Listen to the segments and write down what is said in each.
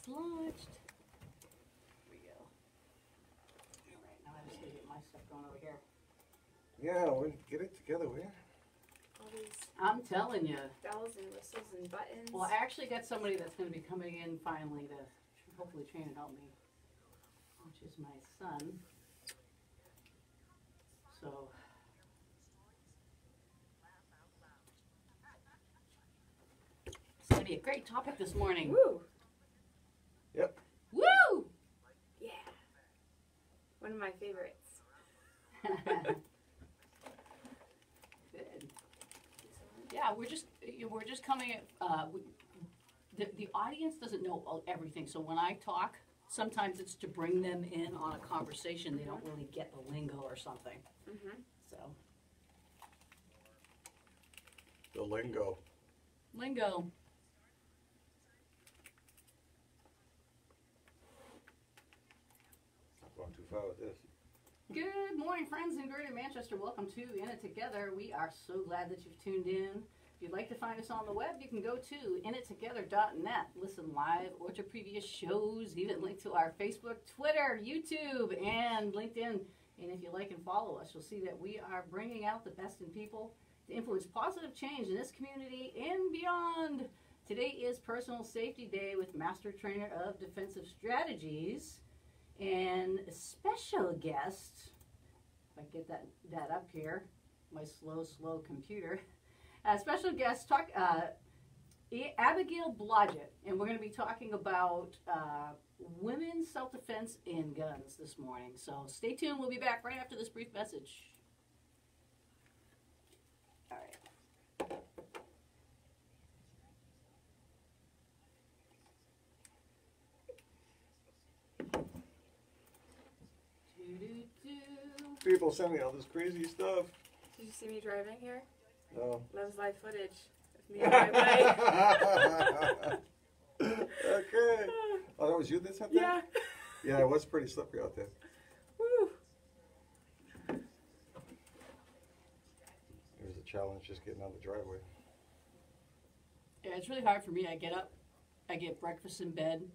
It's launched. Here we go. All right, now I just need to get my stuff going over here. Yeah, we'll get it together, will you? All these I'm telling you. bells and whistles and buttons. Well, I actually got somebody that's going to be coming in finally to hopefully train and help me, which is my son. So. It's going to be a great topic this morning. Woo! Yep. Woo! Yeah. One of my favorites. Good. Yeah, we're just coming at, the audience doesn't know everything, so when I talk, sometimes it's to bring them in on a conversation. They don't really get the lingo or something. Mm-hmm. So. The lingo. Lingo. Not going too far with this. Good morning, friends in Greater Manchester. Welcome to In It Together. We are so glad that you've tuned in. If you'd like to find us on the web, you can go to inittogether.net. Listen live or to previous shows, even link to our Facebook, Twitter, YouTube, and LinkedIn. And if you like and follow us, you'll see that we are bringing out the best in people to influence positive change in this community and beyond. Today is Personal Safety Day with Master Trainer of Defensive Strategies. And a special guest, if I get that up here, my slow computer. Special guest, Abigail Blodgett, and we're going to be talking about women's self-defense in guns this morning. So stay tuned. We'll be back right after this brief message. All right. People send me all this crazy stuff. Did you see me driving here? No. That was live footage of me on my way. Okay. Oh, that was you that sent that? Yeah. Yeah, it was pretty slippery out there. Woo. It was a challenge just getting out the driveway. Yeah, it's really hard for me. I get up, I get breakfast in bed,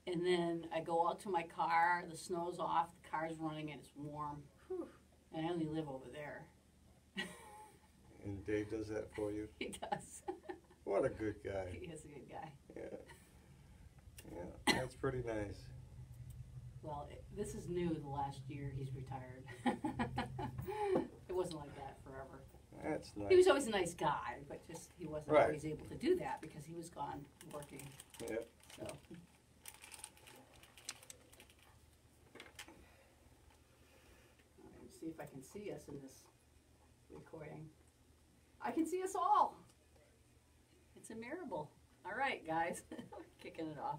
and then I go out to my car, the snow's off, the car's running, and it's warm. Whew. And I only live over there. And Dave does that for you? He does. What a good guy. He is a good guy. Yeah. Yeah, that's pretty nice. Well, this is new the last year he's retired. It wasn't like that forever. That's nice. He was always a nice guy, but just he wasn't Right. always able to do that because he was gone working. Yeah. So. Let's see if I can see us in this recording. I can see us all. It's a miracle. All right, guys. Kicking it off.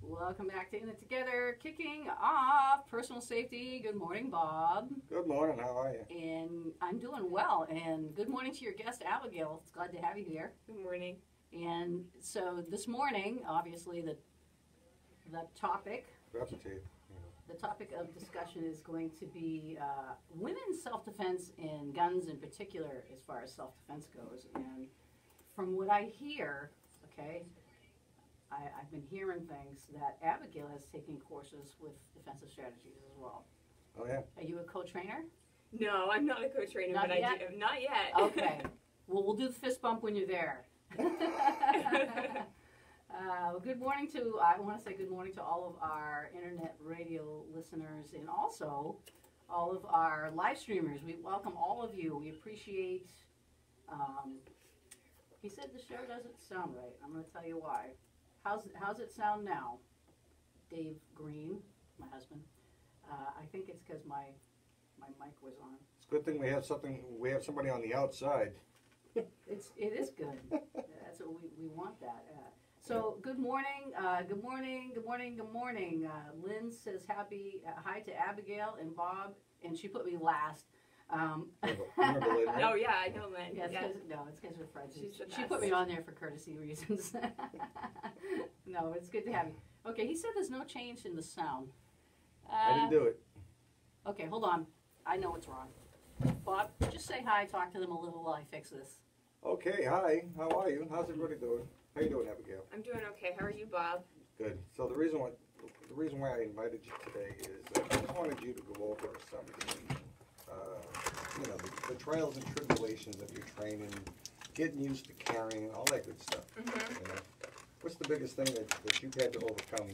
Welcome back to In It Together. Kicking off personal safety. Good morning, Bob. Good morning. How are you? And I'm doing well. And good morning to your guest, Abigail. It's glad to have you here. Good morning. And so this morning, obviously, the topic. Grab the tape. The topic of discussion is going to be women's self-defense and guns in particular as far as self-defense goes. And from what I hear, okay, I've been hearing things that Abigail has taken courses with defensive strategies as well. Oh, yeah. Are you a co-trainer? No, I'm not a co-trainer, Not but yet? I do. Not yet. Okay. Well, we'll do the fist bump when you're there. Good morning to, I want to say good morning to all of our internet radio listeners and also all of our live streamers. We welcome all of you. We appreciate, he said the show doesn't sound right. I'm going to tell you why. How's it sound now? Dave Green, my husband. I think it's because my mic was on. It's a good thing we have somebody on the outside. It is good. That's what we want that. So good morning, good morning, good morning, good morning. Lynn says hi to Abigail and Bob, and she put me last. Remember Lynn, right? Oh yeah, I know Lynn. Yeah, Yeah. it's because we're friends. She's the She put me on there for courtesy reasons. No, it's good to have you. Okay, he said there's no change in the sound. I didn't do it. Okay, hold on. I know what's wrong. Bob, just say hi, talk to them a little while I fix this. Okay, hi. How are you? How's everybody doing? How you doing, Abigail? I'm doing okay. How are you, Bob? Good. So the reason why I invited you today is I just wanted you to go over some of the trials and tribulations of your training, getting used to carrying, all that good stuff. Mm-hmm. You know? What's the biggest thing that you've had to overcome?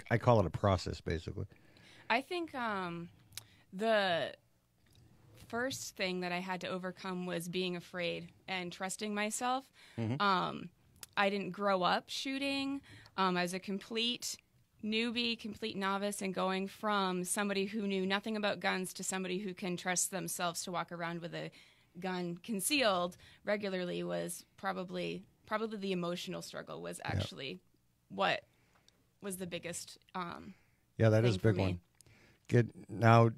I call it a process, basically. I think the first thing that I had to overcome was being afraid and trusting myself. Mm-hmm. I didn't grow up shooting. I was a complete newbie, complete novice, and going from somebody who knew nothing about guns to somebody who can trust themselves to walk around with a gun concealed regularly was probably the emotional struggle was actually what was the biggest Yeah, that is a big one. Now,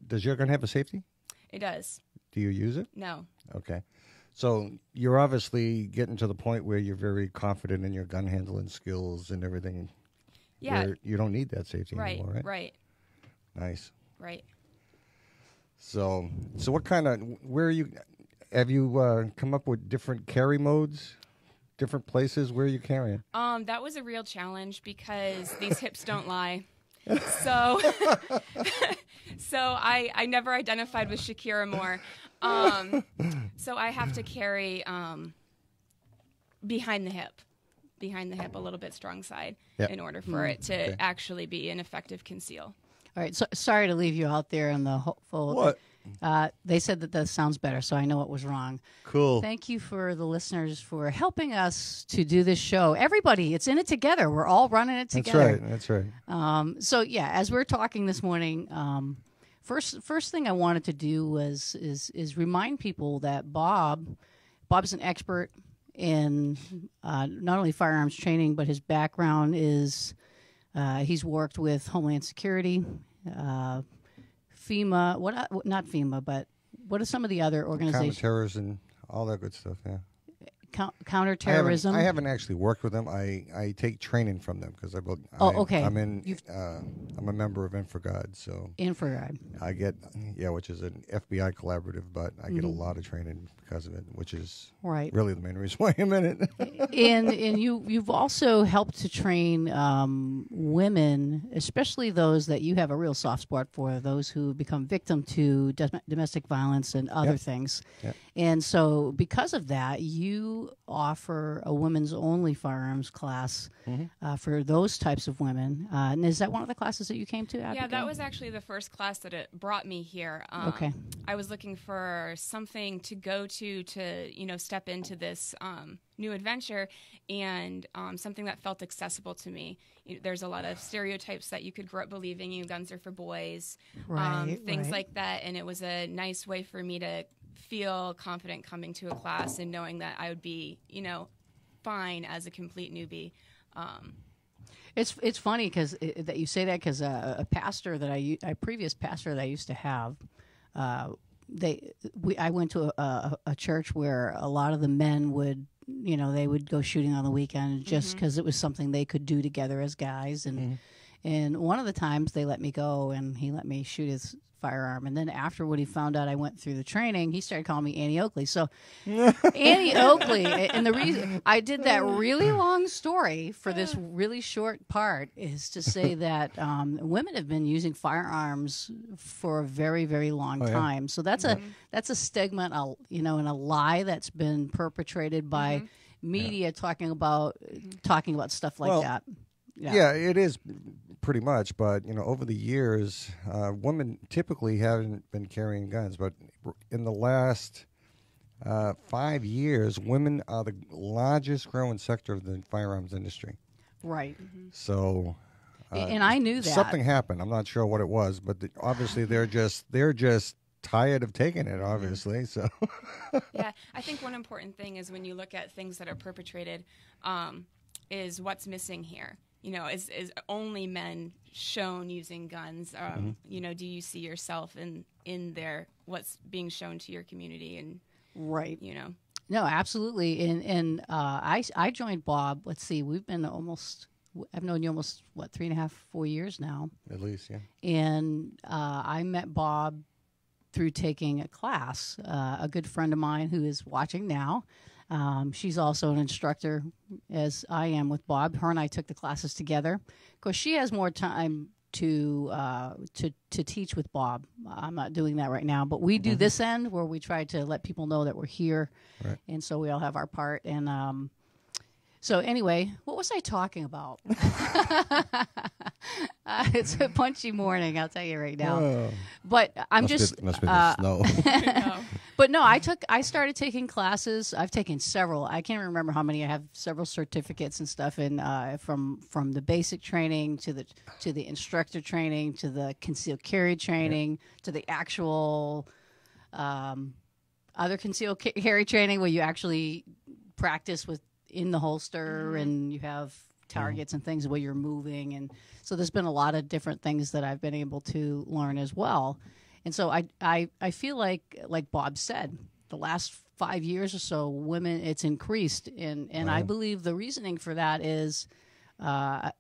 does your gun have a safety? It does. Do you use it? No. Okay. So you're obviously getting to the point where you're very confident in your gun handling skills and everything. Yeah. Where you don't need that safety anymore, right? Right. Nice. Right. So what kind of, have you come up with different carry modes, different places? Where are you carrying? That was a real challenge because these hips don't lie. So, I never identified with Shakira more. So I have to carry behind the hip a little bit strong side in order for it to actually be an effective conceal. All right, so sorry to leave you out there in the hopeful. What? They said that sounds better, so I know what was wrong. Cool. Thank you for the listeners for helping us to do this show. Everybody, it's in it together. We're all running it together. That's right. So yeah, as we're talking this morning, first thing I wanted to do was remind people that Bob's an expert in not only firearms training, but his background is he's worked with Homeland Security, FEMA, not FEMA, but what are some of the other organizations? Counterterrorism, all that good stuff, yeah. Counterterrorism. I haven't actually worked with them. I take training from them because okay. I'm a member of InfraGod, so InfraGod. I get which is an FBI collaborative, but I get a lot of training because of it, which is really the main reason why I'm in it. and you've also helped to train women, especially those that you have a real soft spot for, those who become victim to domestic violence and other things. Yep. And so because of that, you offer a women's only firearms class for those types of women. And is that one of the classes that you came to, Abigail? Yeah, that was actually the first class that it brought me here. Okay. I was looking for something to go to step into this new adventure, and something that felt accessible to me. There's a lot of stereotypes that you could grow up believing, guns are for boys, things like that, and it was a nice way for me to feel confident coming to a class and knowing that I would be, fine as a complete newbie. It's funny because that you say that because a previous pastor that I used to have, I went to a church where a lot of the men would, they would go shooting on the weekend just because it was something they could do together as guys. And one of the times they let me go and he let me shoot his firearm. And then after when he found out I went through the training, he started calling me Annie Oakley. So Annie Oakley, and the reason I did that really long story for this really short part is to say that women have been using firearms for a very, very long time. So that's a stigma, and a lie that's been perpetrated by media talking about stuff like that. Yeah, it is pretty much. But, over the years, women typically haven't been carrying guns. But in the last 5 years, women are the largest growing sector of the firearms industry. Right. So, and I knew that. Something happened. I'm not sure what it was, but obviously they're just tired of taking it, obviously. So, yeah, I think one important thing is when you look at things that are perpetrated, is what's missing here. Is only men shown using guns? Do you see yourself in there? What's being shown to your community? And no, absolutely. And I joined Bob. Let's see, I've known you almost 3.5, 4 years now, at least, yeah. And I met Bob through taking a class. A good friend of mine who is watching now, she's also an instructor, as I am with Bob. Her and I took the classes together. Of course, she has more time to teach with Bob. I'm not doing that right now, but we do this end where we try to let people know that we're here, Right. and so we all have our part. And so anyway, what was I talking about? It's a punchy morning, I'll tell you right now. Oh. But I'm Must be the snow. But no, I started taking classes. I've taken several. I can't remember how many. I have several certificates and stuff in from the basic training to the instructor training to the concealed carry training to the actual other concealed carry training where you actually practice with in the holster and you have targets and things where you're moving. And so there's been a lot of different things that I've been able to learn as well. And so I feel like Bob said, the last 5 years or so, women, it's increased. And I believe the reasoning for that is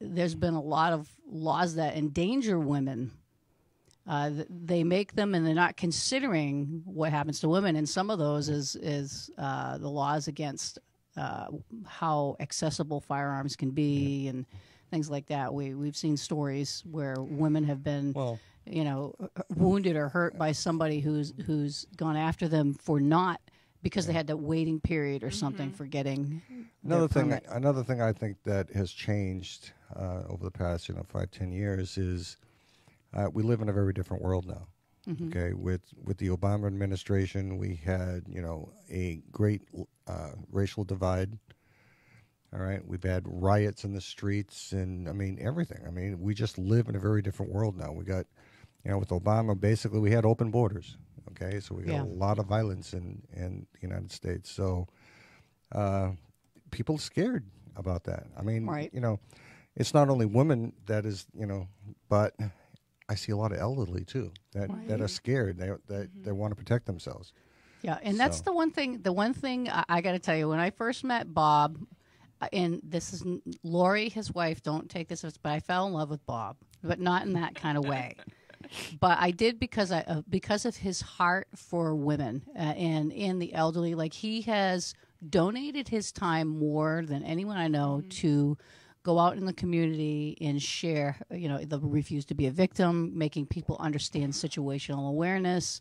there's been a lot of laws that endanger women. They make them and they're not considering what happens to women. And some of those is the laws against how accessible firearms can be and things like that. We've seen stories where women have been, wounded or hurt by somebody who's gone after them for not because they had that waiting period or something for getting Another permit. thing I think that has changed over the past 5-10 years is we live in a very different world now. Okay, with the Obama administration, we had a great racial divide. All right, we've had riots in the streets, and everything. We just live in a very different world now. We got, with Obama, basically we had open borders. Okay, so we got a lot of violence in the United States. So people are scared about that. Right. It's not only women that is, but I see a lot of elderly too that are scared. They want to protect themselves. Yeah, and that's the one thing. The one thing I got to tell you, when I first met Bob, and this is Lori, his wife. Don't take this, but I fell in love with Bob, but not in that kind of way. But I did because of his heart for women and in the elderly. Like, he has donated his time more than anyone I know to go out in the community and share, the refuse to be a victim, making people understand situational awareness.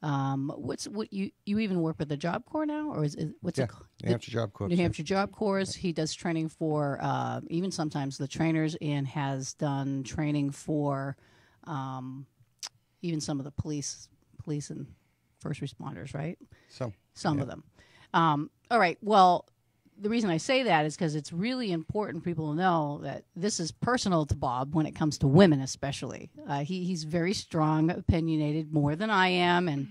What you even work with the Job Corps now, or what's it called? New Hampshire Job Corps. New Hampshire Job Corps. He does training for even sometimes the trainers, and has done training for even some of the police and first responders, right? Some of them. All right. Well, the reason I say that is because it's really important for people to know that this is personal to Bob when it comes to women, especially. He's very strong, opinionated, more than I am, and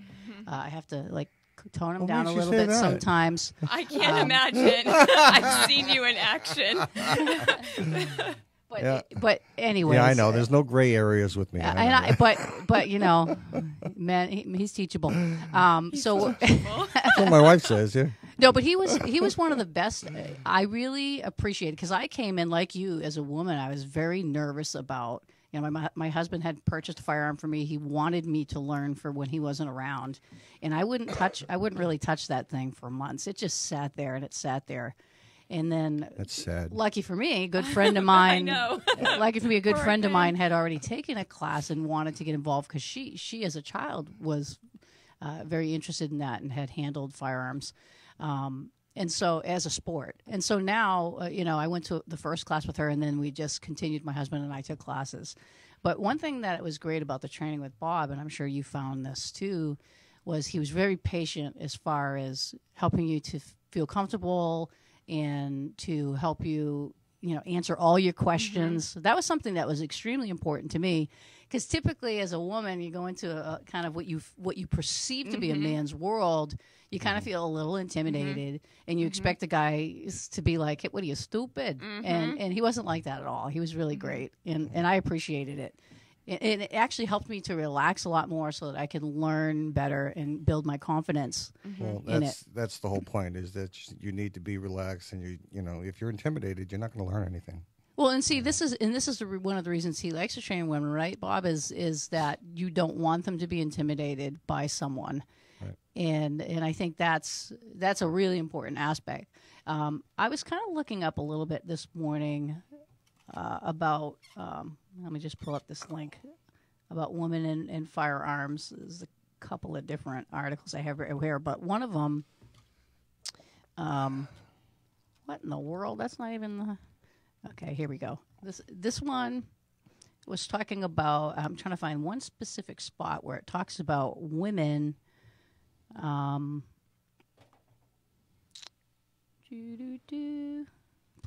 I have to tone him down a little bit sometimes. I can't imagine. I've seen you in action. But anyways, yeah, I know. There's no gray areas with me. But man, he's teachable. So that's what my wife says. Yeah. No, but he was one of the best. I really appreciate it because I came in like you as a woman. I was very nervous about. My husband had purchased a firearm for me. He wanted me to learn for when he wasn't around, and I wouldn't really touch that thing for months. It just sat there and it sat there. And then, that's sad. Lucky for me, a good friend of mine. I know. Lucky for me, a good friend of mine had already taken a class and wanted to get involved because she as a child was very interested in that and had handled firearms, and so as a sport. And so now, I went to the first class with her, and then we just continued. My husband and I took classes. But one thing that was great about the training with Bob, and I'm sure you found this too, was he was very patient as far as helping you to feel comfortable and to help you, answer all your questions. So that was something that was extremely important to me, because typically as a woman, you go into a kind of what you perceive to be a man's world. You kind of feel a little intimidated, and you expect the guy to be like, hey, "What are you, stupid?" And he wasn't like that at all. He was really great, and I appreciated it. And it actually helped me to relax a lot more so that I can learn better and build my confidence. Well, that's the whole point, is that you need to be relaxed, and if you're intimidated, you're not going to learn anything. Well, and see, this is one of the reasons he likes to train women, right, Bob? Is that you don't want them to be intimidated by someone, Right. and I think that's a really important aspect. I was kind of looking up a little bit this morning about. Let me just pull up this link about women in firearms. There's a couple of different articles I have here, but one of them. What in the world? That's not even the. Okay, here we go. This one was talking about. I'm trying to find one specific spot where it talks about women. Play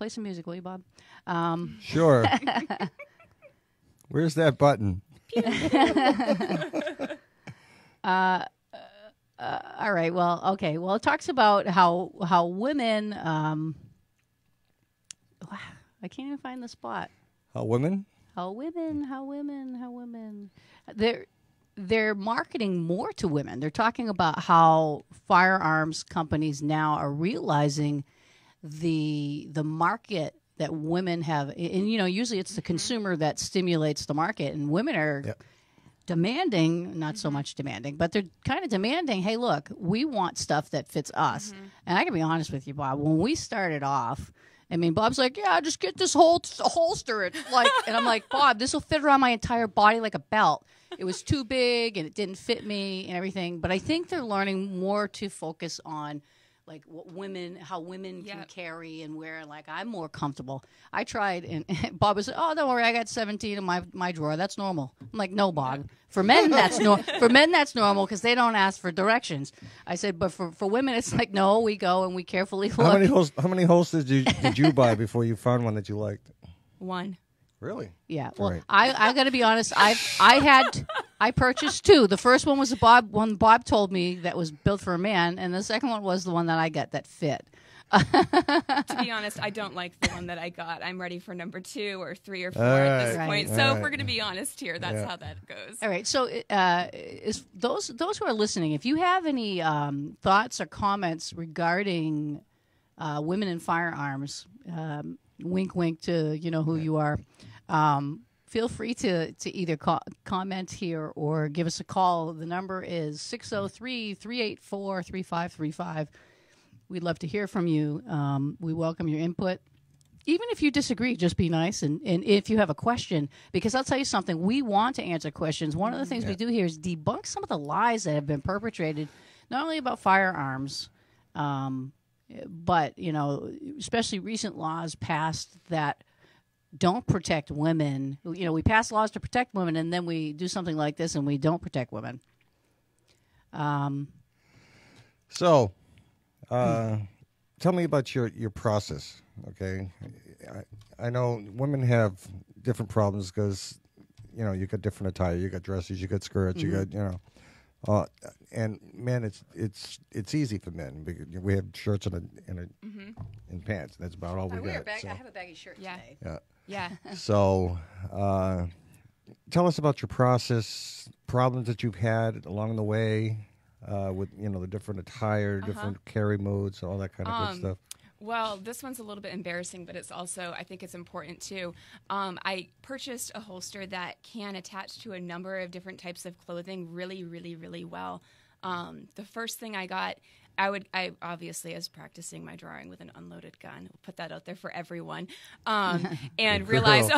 some music, will you, Bob? Sure. Where's that button? All right. Well, okay. Well, it talks about how women. I can't even find the spot. How women? How women. They're marketing more to women. They're talking about how firearms companies now are realizing the market that women have, and usually it's the consumer that stimulates the market, and women are. Yep. Demanding, not so much demanding, but they're kind of demanding, hey, look, we want stuff that fits us. And I can be honest with you, Bob, when we started off, I mean, Bob's like, yeah, just get this whole holster. It's like, and I'm like, Bob, this will fit around my entire body like a belt. It was too big and it didn't fit me and everything. But I think they're learning more to focus on like how women can carry and wear. Like, I'm more comfortable. I tried, and Bob was, oh, don't worry, I got 17 in my drawer. That's normal. I'm like, no, Bob. For men, that's that's normal because they don't ask for directions. I said, but for women, it's like, no, we go and we carefully look. How many holsters did you buy before you found one that you liked? One. Really? Yeah. Well, Right. I got to be honest. I purchased two. The first one was one Bob told me that was built for a man, and the second one was the one that I got that fit. To be honest, I don't like the one that I got. I'm ready for number 2 or 3 or 4 at this point. So if we're going to be honest here, that's how that goes. All right. So is those who are listening, if you have any thoughts or comments regarding women in firearms, wink, wink to who you are. Feel free to either comment here or give us a call. The number is 603-384-3535. We'd love to hear from you. We welcome your input. Even if you disagree, just be nice. And if you have a question, because I'll tell you something, we want to answer questions. One of the things we do here is debunk some of the lies that have been perpetrated, not only about firearms, but, especially recent laws passed that don't protect women. We pass laws to protect women, and then we do something like this, and we don't protect women. So, tell me about your process, okay? I know women have different problems because, you got different attire, you got dresses, you got skirts, you got, and men, it's easy for men. We have shirts and pants. That's about all we got. I have a baggy shirt today. Yeah. So, tell us about your process, problems that you've had along the way, with the different attire, different carry modes, all that kind of good stuff. Well, this one's a little bit embarrassing, but it's also, I think it's important too. I purchased a holster that can attach to a number of different types of clothing really, really, really well. The first thing I got, I obviously was practicing my drawing with an unloaded gun. We'll put that out there for everyone. And realized,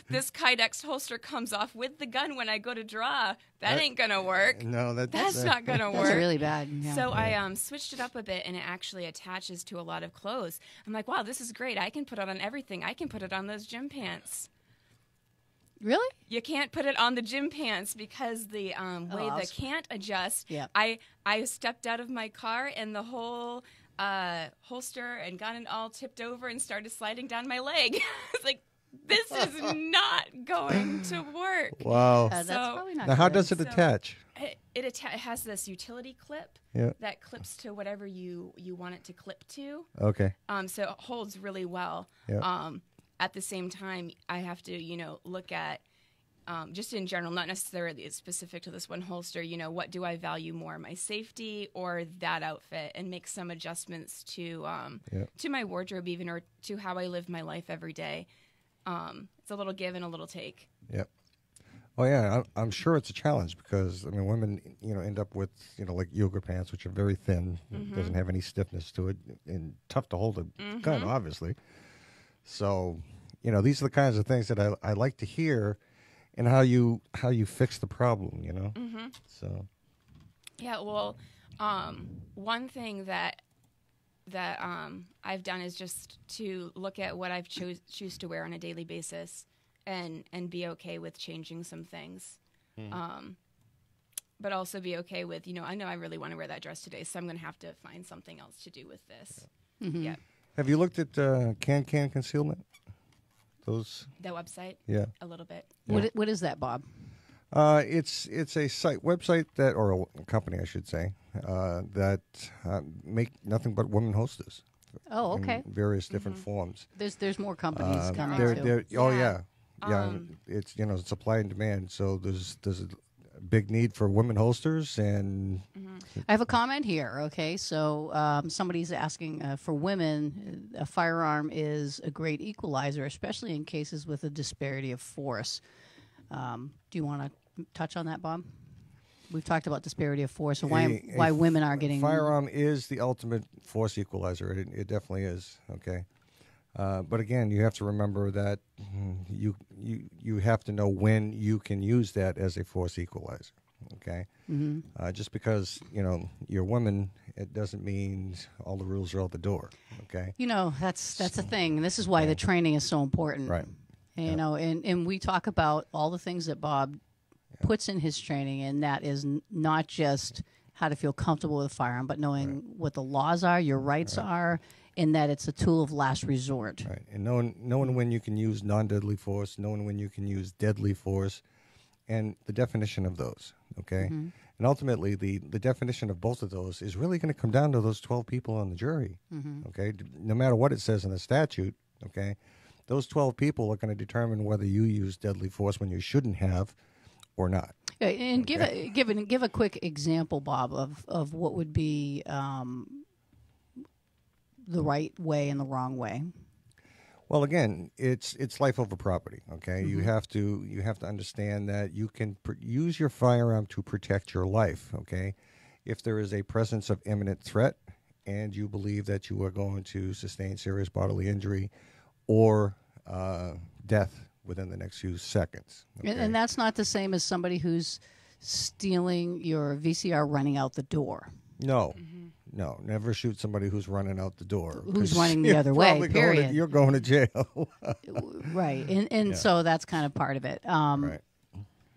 this Kydex holster comes off with the gun when I go to draw. That ain't going to work. No, that's not going to work. That's really bad. Yeah. So I switched it up a bit, and it actually attaches to a lot of clothes. I'm like, wow, this is great. I can put it on everything. I can put it on those gym pants. Really? You can't put it on the gym pants because the way the can't adjust. Yeah. I stepped out of my car and the whole holster and gun and all tipped over and started sliding down my leg. It's like, this is not going to work. Wow. That's probably not Now, how good. does it attach? It has this utility clip that clips to whatever you want it to clip to. Okay. So it holds really well. Yeah. At the same time, I have to, look at, just in general, not necessarily specific to this one holster, what do I value more, my safety or that outfit, and make some adjustments to my wardrobe even, or to how I live my life every day. it's a little give and a little take. Yep. Oh yeah, I'm sure it's a challenge because I mean, women, end up with like yoga pants, which are very thin, doesn't have any stiffness to it, and tough to hold a gun, obviously. So, these are the kinds of things that I like to hear, and how you fix the problem. So. Yeah. Well, one thing that I've done is just to look at what I've choose to wear on a daily basis. And be okay with changing some things, but also be okay with I know I really want to wear that dress today, so I'm going to have to find something else to do with this. Yeah. Have you looked at Can Concealment? Those The website. Yeah. A little bit. Yeah. What is that, Bob? It's a website that, or a company, I should say, that make nothing but women hostess. Oh, okay. In various different forms. There's more companies coming too. Oh yeah. Yeah, it's supply and demand. So there's a big need for women holsters, and I have a comment here. Okay, so somebody's asking for women, a firearm is a great equalizer, especially in cases with a disparity of force. Do you want to touch on that, Bob? We've talked about disparity of force and why women are getting. Firearm is the ultimate force equalizer. It definitely is. Okay. But again, you have to remember that you have to know when you can use that as a force equalizer. Okay, just because you're a woman, it doesn't mean all the rules are out the door. Okay, that's the thing. This is why the training is so important. Right. And we talk about all the things that Bob puts in his training, and that is not just how to feel comfortable with a firearm, but knowing what the laws are, your rights are. In that it's a tool of last resort. Right, and knowing when you can use non-deadly force, knowing when you can use deadly force, and the definition of those, okay? And ultimately, the definition of both of those is really going to come down to those 12 people on the jury, okay? No matter what it says in the statute, okay? Those 12 people are going to determine whether you use deadly force when you shouldn't have or not. Yeah, and give a quick example, Bob, of what would be... the right way and the wrong way. Well, again, it's life over property. Okay, you have to understand that you can use your firearm to protect your life. Okay, if there is a presence of imminent threat and you believe that you are going to sustain serious bodily injury or death within the next few seconds. Okay? And that's not the same as somebody who's stealing your VCR running out the door. No. No, never shoot somebody who's running out the door. Who's running the other way, period. You're going to jail. Right, and so that's kind of part of it. Right.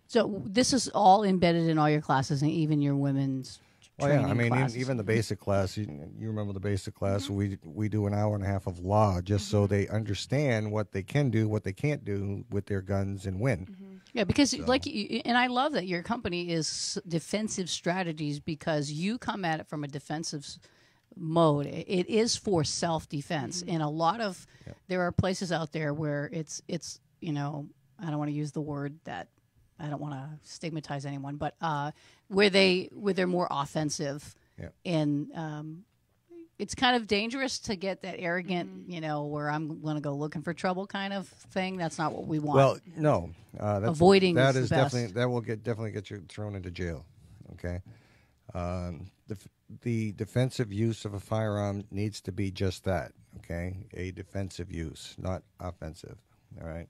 So this is all embedded in all your classes, and even your women's training classes. Even the basic class, you remember the basic class, we do an hour and a half of law just so they understand what they can do, what they can't do with their guns and when. Yeah, because and I love that your company is defensive strategies because you come at it from a defensive mode. It is for self-defense, and a lot of there are places out there where it's I don't want to use the word that I don't want to stigmatize anyone, but where they're more offensive, and it's kind of dangerous to get that arrogant, where I'm going to go looking for trouble kind of thing. That's not what we want. Well, no, avoiding that is the best. That will definitely get you thrown into jail. Okay, the defensive use of a firearm needs to be just that. Okay, a defensive use, not offensive. All right.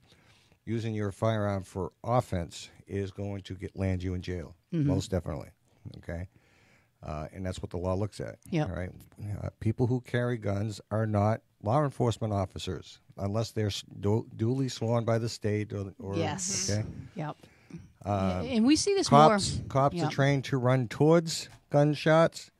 Using your firearm for offense is going to land you in jail, most definitely. Okay. And that's what the law looks at. Yep. All right. People who carry guns are not law enforcement officers unless they're duly sworn by the state or yes. Okay. Yep. And we see this more. Cops yep. are trained to run towards gunshots,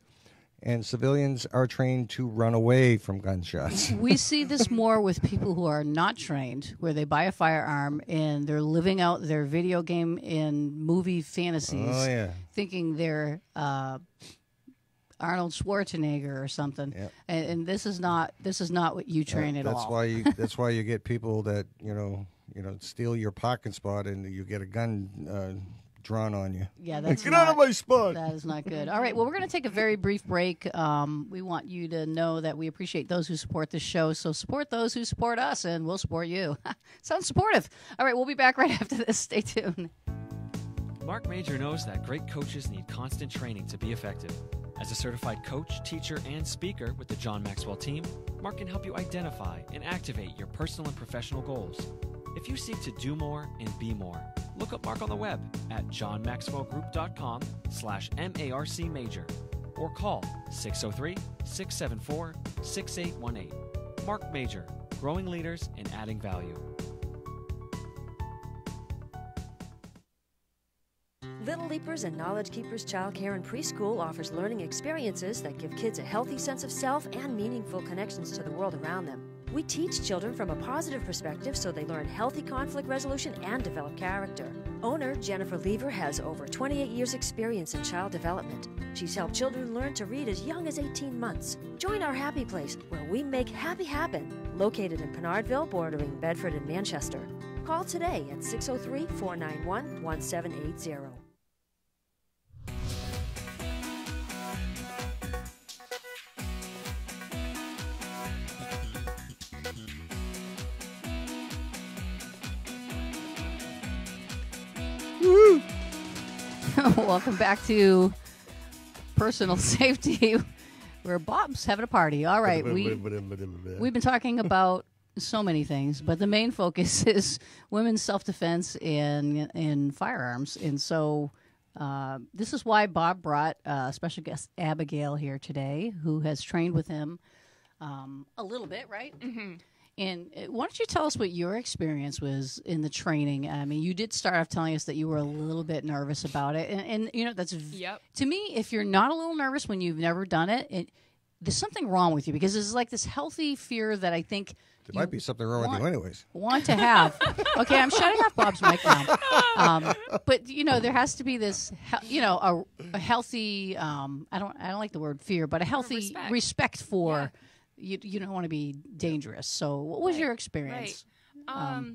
and civilians are trained to run away from gunshots. We see this more with people who are not trained, where they buy a firearm and they're living out their video game and movie fantasies, thinking they're Arnold Schwarzenegger or something. Yep. And this is not what you train at all. That's why you get people that steal your parking spot and you get a gun drawn on you. Yeah, that's Get out of my spot. That is not good. All right, well, we're going to take a very brief break. We want you to know that we appreciate those who support this show, so support those who support us, and we'll support you. Sounds supportive. All right, we'll be back right after this. Stay tuned. Mark Major knows that great coaches need constant training to be effective. As a certified coach, teacher, and speaker with the John Maxwell team, Mark can help you identify and activate your personal and professional goals. If you seek to do more and be more, look up Mark on the web at johnmaxwellgroup.com/MARC Major or call 603-674-6818. Mark Major, growing leaders and adding value. Little Leapers and Knowledge Keepers Childcare and Preschool offers learning experiences that give kids a healthy sense of self and meaningful connections to the world around them. We teach children from a positive perspective so they learn healthy conflict resolution and develop character. Owner Jennifer Lever has over 28 years' experience in child development. She's helped children learn to read as young as 18 months. Join our happy place where we make happy happen, located in Pinardville, bordering Bedford and Manchester. Call today at 603-491-1780. Welcome back to Personal Safety, where Bob's having a party. All right, we've been talking about so many things, but the main focus is women's self-defense in firearms. And so this is why Bob brought special guest Abigail here today, who has trained with him a little bit, right? Mm-hmm. And why don't you tell us what your experience was in the training? I mean, you did start off telling us that you were a little bit nervous about it. And you know, that's to me, if you're not a little nervous when you've never done it, there's something wrong with you, because there's like this healthy fear that I think there might be something wrong with you anyways. Want to have. Okay, I'm shutting off Bob's mic now. But you know, there has to be this, you know, a healthy. I don't like the word fear, but a healthy respect for. Yeah. You don't want to be dangerous. So what was your experience? Right.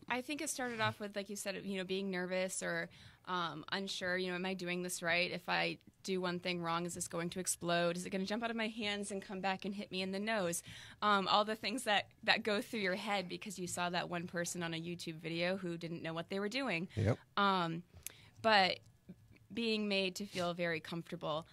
I think it started off with, like you said, you know, being nervous or unsure. You know, am I doing this right? If I do one thing wrong, is this going to explode? Is it going to jump out of my hands and come back and hit me in the nose? All the things that go through your head because you saw that one person on a YouTube video who didn't know what they were doing. Yep. But being made to feel very comfortable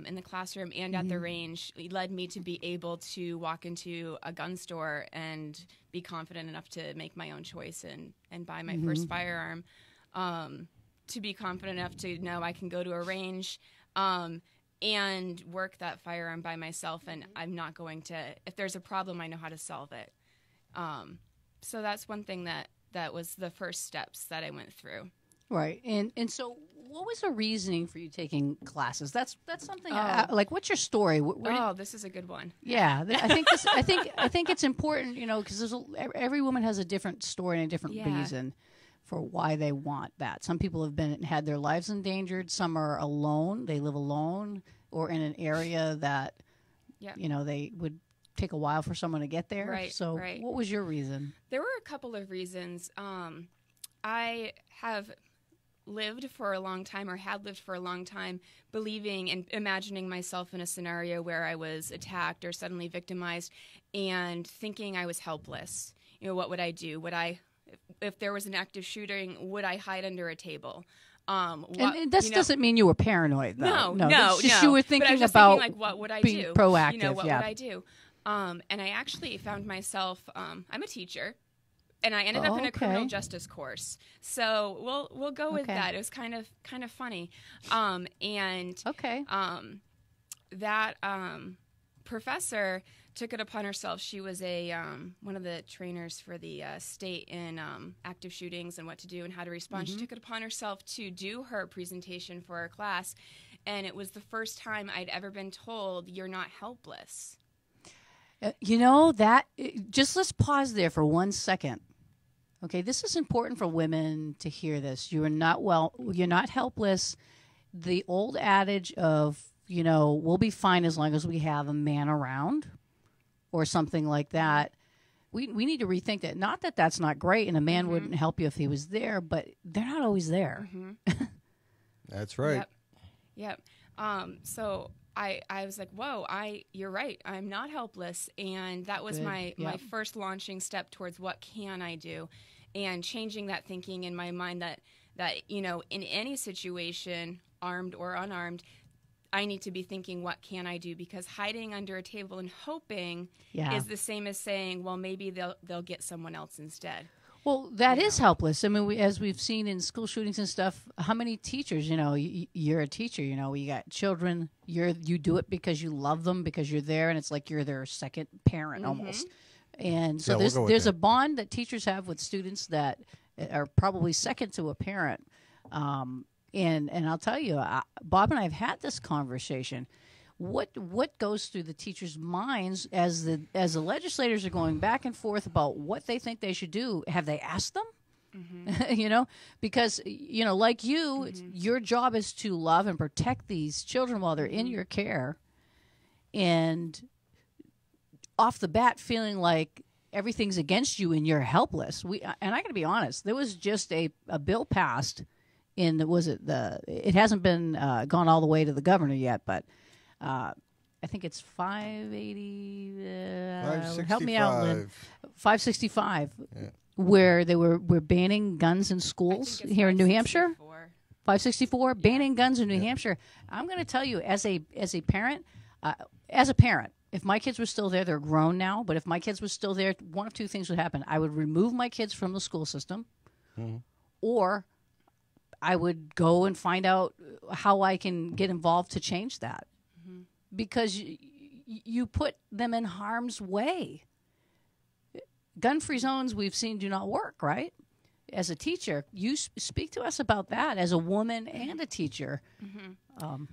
in the classroom and at the range led me to be able to walk into a gun store and be confident enough to make my own choice and buy my first firearm, to be confident enough to know I can go to a range and work that firearm by myself, and I'm not going to, if there's a problem, I know how to solve it. So that's one thing that was the first steps that I went through. Right. And so what was the reasoning for you taking classes? That's something like, what's your story? This is a good one. Yeah, I think it's important, you know, because every woman has a different story and a different reason for why they want that. Some people have had their lives endangered. Some are alone. They live alone or in an area that, you know, they would take a while for someone to get there. Right. So what was your reason? There were a couple of reasons. I have lived for a long time, or had lived for a long time, believing and imagining myself in a scenario where I was attacked or suddenly victimized and thinking I was helpless. You know, what would I do? If there was an active shooting, would I hide under a table? And this doesn't mean you were paranoid, though. No. You were thinking about like, what would I being do? Proactive. You know, what would I do? And I actually found myself, I'm a teacher. And I ended up in a criminal justice course, so we'll go with that. It was kind of funny, that professor took it upon herself. She was one of the trainers for the state in active shootings and what to do and how to respond. She took it upon herself to do her presentation for our class, and it was the first time I'd ever been told, "You're not helpless." You know that. Just let's pause there for 1 second. Okay, this is important for women to hear this. You're not helpless. The old adage of, you know, we'll be fine as long as we have a man around or something like that we need to rethink that. Not that that's not great, and a man wouldn't help you if he was there, but they're not always there. That's right. Yep. So I was like, whoa, you're right. I'm not helpless. And that was my first launching step towards what can I do, and changing that thinking in my mind that in any situation, armed or unarmed, I need to be thinking, what can I do? Because hiding under a table and hoping is the same as saying, well, maybe they'll get someone else instead. Well, that is helpless. I mean, as we've seen in school shootings and stuff, how many teachers, you're a teacher, you got children, you do it because you love them, because you're there, and it's like you're their second parent almost. And so there's a bond that teachers have with students that are probably second to a parent. And I'll tell you, Bob and I have had this conversation. What goes through the teachers' minds as the legislators are going back and forth about what they think they should do? Have they asked them? Because like you, your job is to love and protect these children while they're in your care, and off the bat feeling like everything's against you and you're helpless. And I got to be honest, there was just a bill passed. It hasn't been gone all the way to the governor yet, but I think it's 580. Help me out, Lynn. 565, where they were banning guns in schools here in New Hampshire. 564, banning guns in New Hampshire. I'm going to tell you, as a parent, if my kids were still there, they're grown now, but if my kids were still there, one of two things would happen. I would remove my kids from the school system, or I would go and find out how I can get involved to change that. Because you put them in harm's way. Gun-free zones we've seen do not work, right? As a teacher, you speak to us about that as a woman and a teacher.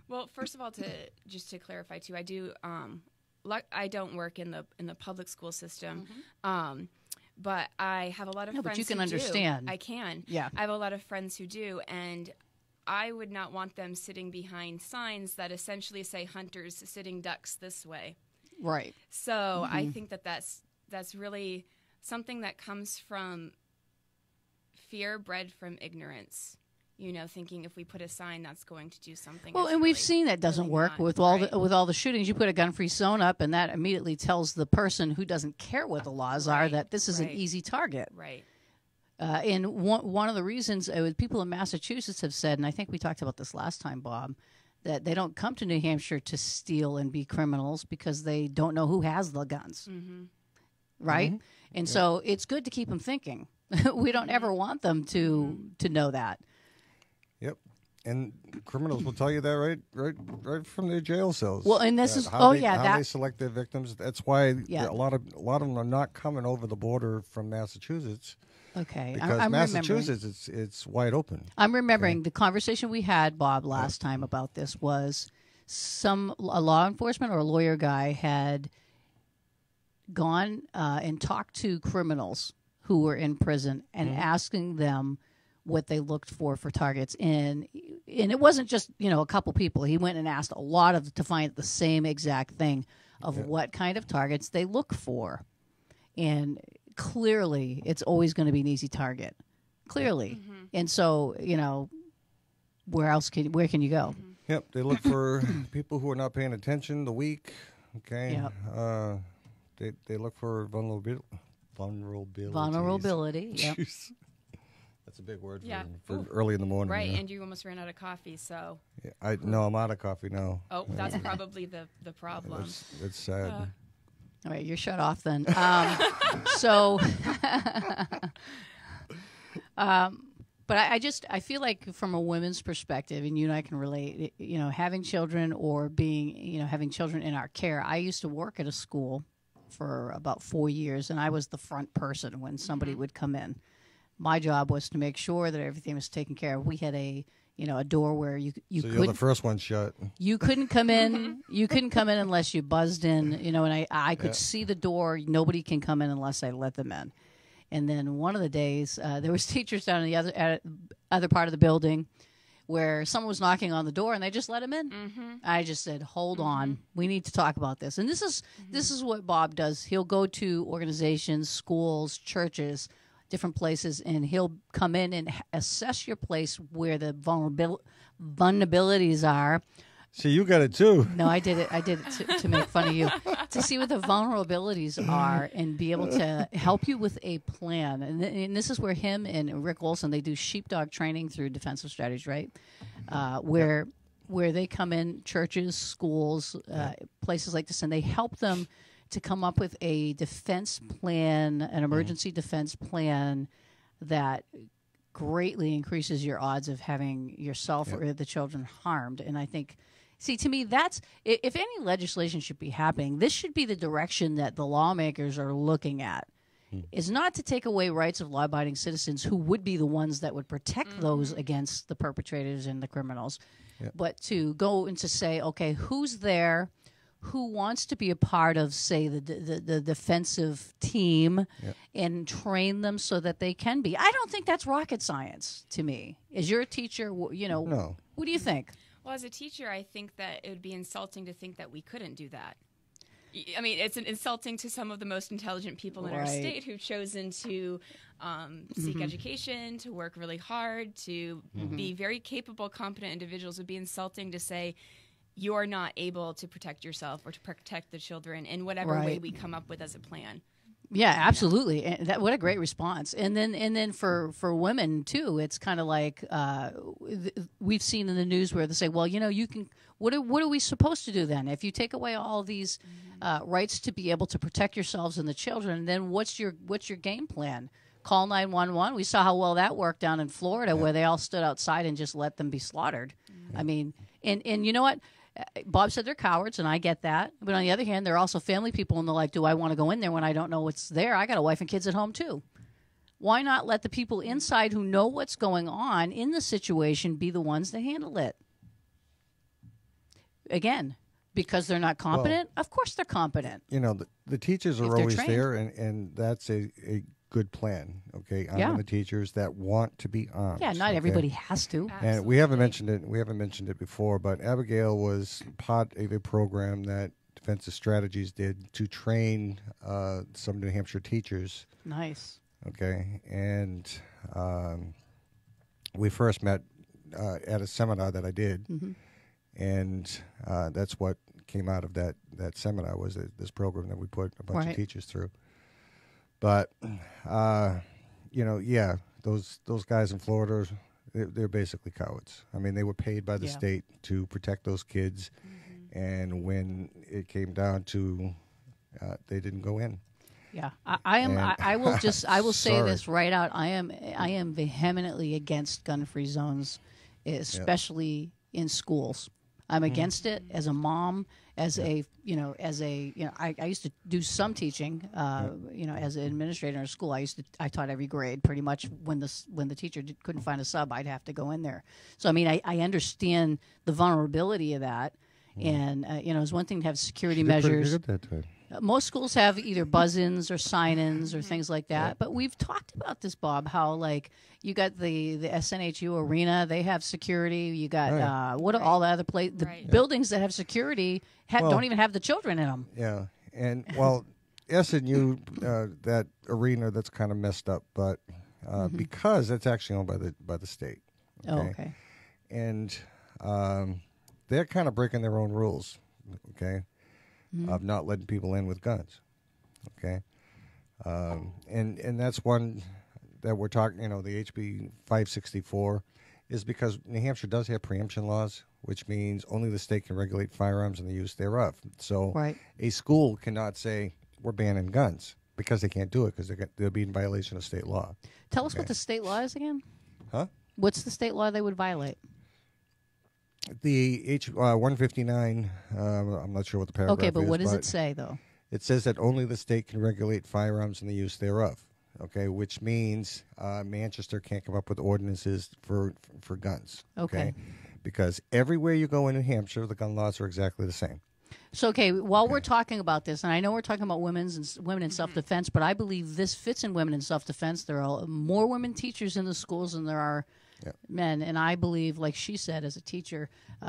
Well, first of all, just to clarify too, I do. I don't work in the public school system. But I have a lot of friends. But you can understand. I can. Yeah. I have a lot of friends who do, and I would not want them sitting behind signs that essentially say "hunters sitting ducks this way." Right. So I think that's really something that comes from fear bred from ignorance. Thinking if we put a sign, that's going to do something. Well, and we've seen that doesn't work with all the shootings. You put a gun-free zone up, and that immediately tells the person who doesn't care what the laws are that this is an easy target. Right. And one of the reasons people in Massachusetts have said, and I think we talked about this last time, Bob, that they don't come to New Hampshire to steal and be criminals because they don't know who has the guns. Right? And so it's good to keep them thinking. We don't ever want them to know that. Yep, and criminals will tell you that right from their jail cells. Well, and this is how they select their victims. That's why a lot of them are not coming over the border from Massachusetts. Okay, because Massachusetts it's wide open. I'm remembering the conversation we had, Bob, last time about this was a law enforcement or a lawyer guy had gone and talked to criminals who were in prison and asking them what they looked for targets, and it wasn't just a couple people. He went and asked a lot to find the same exact thing of what kind of targets they look for, and clearly it's always going to be an easy target. Clearly, and so where can you go? Yep, they look for people who are not paying attention, the weak. Okay, they look for vulnerability. Yep. That's a big word for early in the morning. Right, and you almost ran out of coffee, so. Yeah, I'm out of coffee now. Oh, that's probably the problem. It's sad. All right, you're shut off then. So, but I feel like from a women's perspective, and you and I can relate, having children or being, having children in our care. I used to work at a school for about 4 years, and I was the front person when somebody would come in. My job was to make sure that everything was taken care of. We had a door where you so you're the first one shut. You couldn't come in. You couldn't come in unless you buzzed in. And I could see the door. Nobody can come in unless I let them in. And then one of the days, there was teachers down in the other part of the building. where someone was knocking on the door and they just let him in. I just said, hold on, we need to talk about this. And this is what Bob does. He'll go to organizations, schools, churches, different places, and he'll come in and assess your place where the vulnerabilities are. See, you got it too. No, I did it. I did it to make fun of you, to see what the vulnerabilities are and be able to help you with a plan. And this is where him and Rick Olson, they do sheepdog training through defensive strategies, right? Where they come in churches, schools, places like this, and they help them to come up with a defense plan, an emergency defense plan that greatly increases your odds of having yourself or the children harmed. And I think, see, to me, that's, if any legislation should be happening, this should be the direction that the lawmakers are looking at, is not to take away rights of law-abiding citizens who would be the ones that would protect those against the perpetrators and the criminals, but to go and to say, okay, who's there, who wants to be a part of, say, the defensive team and train them so that they can be. I don't think that's rocket science to me. As you're a teacher, No. What do you think? Well, as a teacher, I think that it would be insulting to think that we couldn't do that. I mean, it's insulting to some of the most intelligent people in our state who've chosen to seek education, to work really hard, to be very capable, competent individuals. It would be insulting to say, you're not able to protect yourself or to protect the children in whatever way we come up with as a plan. Yeah, absolutely. And what a great response. And then for women too, it's kind of like we've seen in the news where they say, well, you can. What are we supposed to do then? If you take away all these rights to be able to protect yourselves and the children, then what's your game plan? Call 911. We saw how well that worked down in Florida, where they all stood outside and just let them be slaughtered. I mean, and you know what? Bob said they're cowards, and I get that. But on the other hand, they're also family people, and they're like, do I want to go in there when I don't know what's there? I got a wife and kids at home, too. Why not let the people inside who know what's going on in the situation be the ones that handle it? Again, because they're not competent? Of course they're competent. The teachers are always there, and that's a good plan, okay? On the teachers that want to be armed. Yeah, not everybody has to. Absolutely. And we haven't mentioned it before, but Abigail was part of a program that Defensive Strategies did to train some New Hampshire teachers. Nice. Okay, and we first met at a seminar that I did, and that's what came out of that seminar was this program that we put a bunch of teachers through. But, those guys in Florida, they're basically cowards. I mean, they were paid by the state to protect those kids, and when it came down to, they didn't go in. Yeah, I will say this right out. I am vehemently against gun-free zones, especially in schools. I'm against it as a mom, I used to do some teaching, as an administrator in a school. I taught every grade pretty much. When the teacher couldn't find a sub, I'd have to go in there. So I mean, I understand the vulnerability of that, and it's one thing to have security measures. Good at that. Most schools have either buzz-ins or sign-ins or things like that. But we've talked about this, Bob, how like you got the SNHU arena, they have security. You got all the other buildings that have security don't even have the children in them. Yeah, and well, SNU that arena that's kind of messed up, but because it's actually owned by the state. Okay? Oh, okay. And they're kind of breaking their own rules. Okay. Of not letting people in with guns, okay, and that's one that we're talking. The HB 564 is because New Hampshire does have preemption laws, which means only the state can regulate firearms and the use thereof. So a school cannot say we're banning guns because they can't do it because they'll be in violation of state law. Tell us what the state law is again. Huh? What's the state law they would violate? The H 159. I'm not sure what the paragraph is. Okay, but what does it say though? It says that only the state can regulate firearms and the use thereof. Okay, which means Manchester can't come up with ordinances for guns. Okay, because everywhere you go in New Hampshire, the gun laws are exactly the same. So, while we're talking about this, and I know we're talking about women in self-defense, but I believe this fits in women in self-defense. There are more women teachers in the schools than there are men. And I believe, like she said, as a teacher,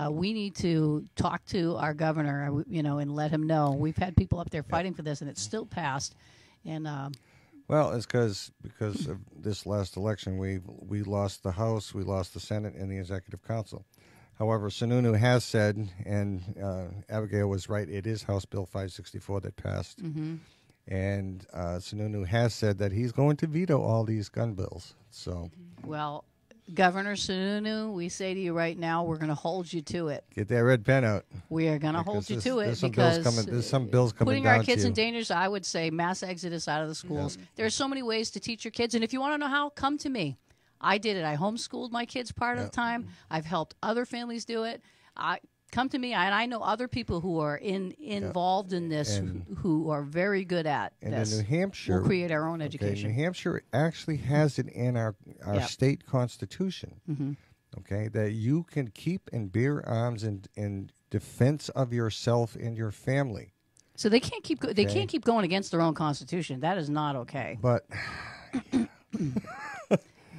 we need to talk to our governor, and let him know. We've had people up there fighting for this, and it's still passed. And well, it's because of this last election, we lost the House, we lost the Senate, and the Executive Council. However, Sununu has said, and Abigail was right, it is House Bill 564 that passed. Mm-hmm. And Sununu has said that he's going to veto all these gun bills. So, well, Governor Sununu, we say to you right now, we're going to hold you to it. get that red pen out. We are going to hold you to it There's some bills coming putting down our kids to in you. danger, I would say mass exodus out of the schools. There are so many ways to teach your kids, and if you want to know how, come to me. I did it. I homeschooled my kids part of the time. I've helped other families do it. Come to me, and I know other people who are involved in this who are very good at this. And in New Hampshire, we'll create our own education. New Hampshire actually has it in our state constitution. Mm-hmm. Okay, that you can keep and bear arms in defense of yourself and your family. So they can't keep they can't keep going against their own constitution. That is not okay. But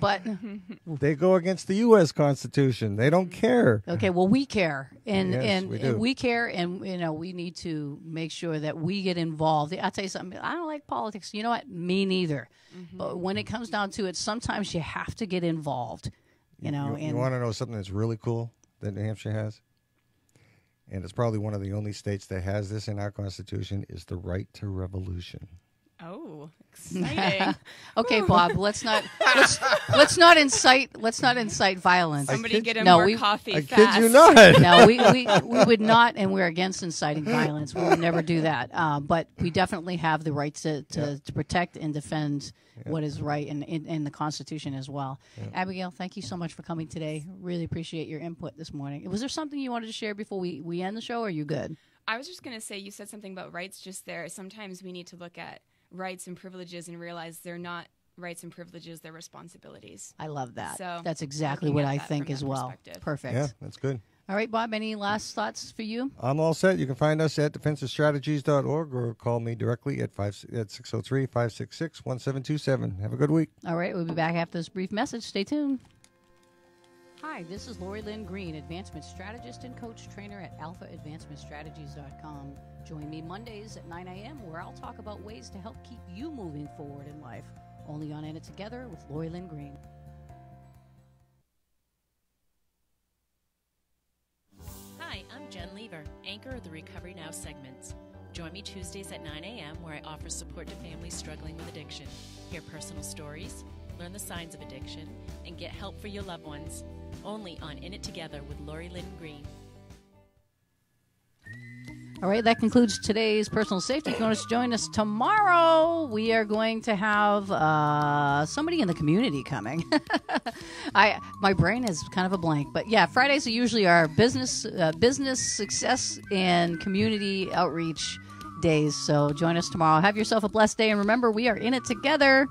But they go against the U.S. Constitution. They don't care. okay, well, we care, and Yes, we do. we care, and we need to make sure that we get involved. I'll tell you something. I don't like politics. You know what? Me neither. But when it comes down to it, sometimes you have to get involved. You want to know something that's really cool that New Hampshire has? And it's probably one of the only states that has this in our Constitution, is the right to revolution. Oh, exciting. Okay, Bob. Let's not incite violence. Somebody get him No, more coffee I fast. kid you not. No, we would not, and we're against inciting violence. We would never do that. But we definitely have the right to protect and defend what is right in the Constitution as well. Abigail, thank you so much for coming today. Really appreciate your input this morning. Was there something you wanted to share before we end the show, or are you good? I was just going to say, you said something about rights just there. Sometimes we need to look at rights and privileges and realize they're not rights and privileges, they're responsibilities. I love that. So that's exactly looking what at I that think from as that well. perspective. Perfect. Yeah, that's good. All right, Bob, any last thoughts for you? I'm all set. You can find us at defensivestrategies.org or call me directly at 603-566-1727. Have a good week. All right, we'll be back after this brief message. Stay tuned. Hi, this is Lori Lynn Green, Advancement Strategist and Coach Trainer at alphaadvancementstrategies.com. Join me Mondays at 9 a.m. where I'll talk about ways to help keep you moving forward in life. Only on In It Together with Lori Lynn Green. Hi, I'm Jen Lever, anchor of the Recovery Now segments. Join me Tuesdays at 9 a.m. where I offer support to families struggling with addiction. Hear personal stories, learn the signs of addiction, and get help for your loved ones. Only on In It Together with Lori Lynn Green. All right, that concludes today's personal safety. If you want to join us tomorrow, we are going to have somebody in the community coming. My brain is kind of a blank, but yeah, Fridays are usually our business success and community outreach days. So join us tomorrow. Have yourself a blessed day, and remember, we are in it together.